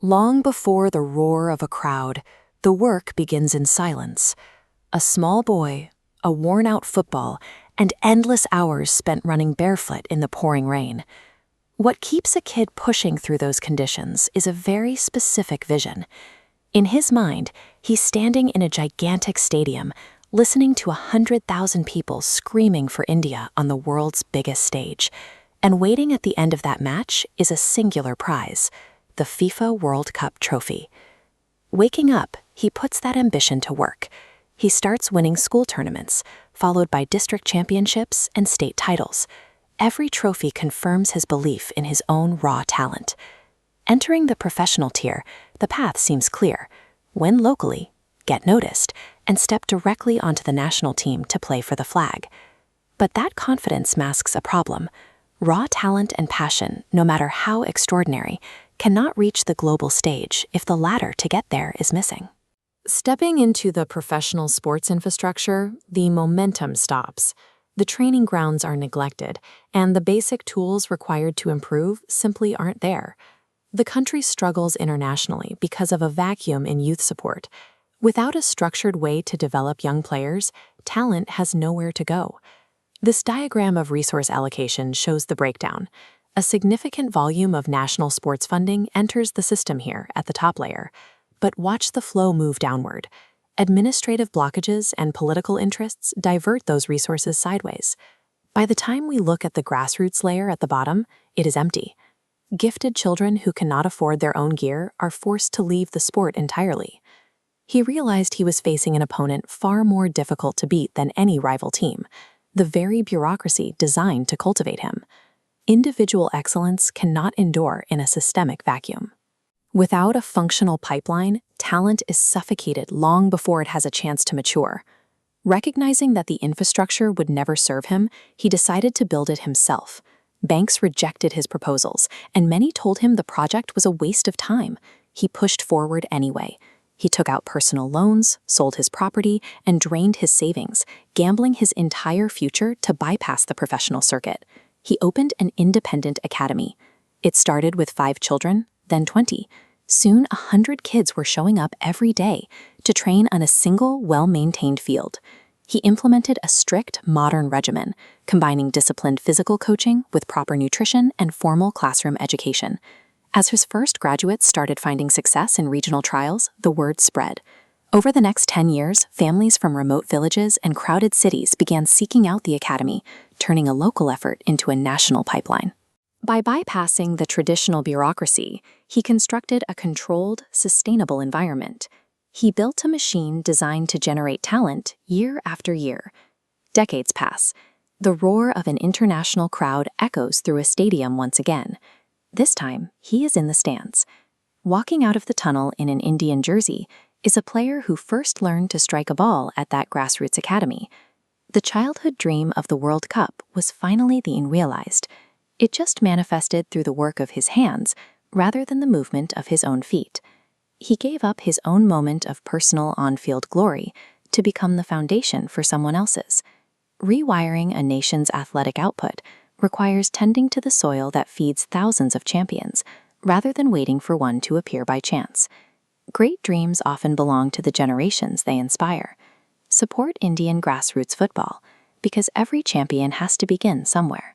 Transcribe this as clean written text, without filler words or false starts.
Long before the roar of a crowd, the work begins in silence. A small boy, a worn-out football, and endless hours spent running barefoot in the pouring rain. What keeps a kid pushing through those conditions is a very specific vision. In his mind, he's standing in a gigantic stadium, listening to 100,000 people screaming for India on the world's biggest stage. And waiting at the end of that match is a singular prize, the FIFA World Cup trophy. Waking up, he puts that ambition to work. He starts winning school tournaments, followed by district championships and state titles. Every trophy confirms his belief in his own raw talent. Entering the professional tier, the path seems clear. Win locally, get noticed, and step directly onto the national team to play for the flag. But that confidence masks a problem. Raw talent and passion, no matter how extraordinary, cannot reach the global stage if the ladder to get there is missing. Stepping into the professional sports infrastructure, the momentum stops. The training grounds are neglected, and the basic tools required to improve simply aren't there. The country struggles internationally because of a vacuum in youth support. Without a structured way to develop young players, talent has nowhere to go. This diagram of resource allocation shows the breakdown. A significant volume of national sports funding enters the system here at the top layer. But watch the flow move downward. Administrative blockages and political interests divert those resources sideways. By the time we look at the grassroots layer at the bottom, it is empty. Gifted children who cannot afford their own gear are forced to leave the sport entirely. He realized he was facing an opponent far more difficult to beat than any rival team, the very bureaucracy designed to cultivate him. Individual excellence cannot endure in a systemic vacuum. Without a functional pipeline, talent is suffocated long before it has a chance to mature. Recognizing that the infrastructure would never serve him, he decided to build it himself. Banks rejected his proposals, and many told him the project was a waste of time. He pushed forward anyway. He took out personal loans, sold his property, and drained his savings, gambling his entire future to bypass the professional circuit. He opened an independent academy. It started with 5 children, then 20. Soon, 100 kids were showing up every day to train on a single, well-maintained field. He implemented a strict, modern regimen, combining disciplined physical coaching with proper nutrition and formal classroom education. As his first graduates started finding success in regional trials, the word spread. Over the next 10 years, families from remote villages and crowded cities began seeking out the academy, turning a local effort into a national pipeline. By bypassing the traditional bureaucracy, he constructed a controlled, sustainable environment. He built a machine designed to generate talent year after year. Decades pass. The roar of an international crowd echoes through a stadium once again. This time, he is in the stands. Walking out of the tunnel in an Indian jersey is a player who first learned to strike a ball at that grassroots academy. The childhood dream of the World Cup was finally being realized. It just manifested through the work of his hands rather than the movement of his own feet. He gave up his own moment of personal on-field glory to become the foundation for someone else's. Rewiring a nation's athletic output requires tending to the soil that feeds thousands of champions, rather than waiting for one to appear by chance. Great dreams often belong to the generations they inspire. Support Indian grassroots football, because every champion has to begin somewhere.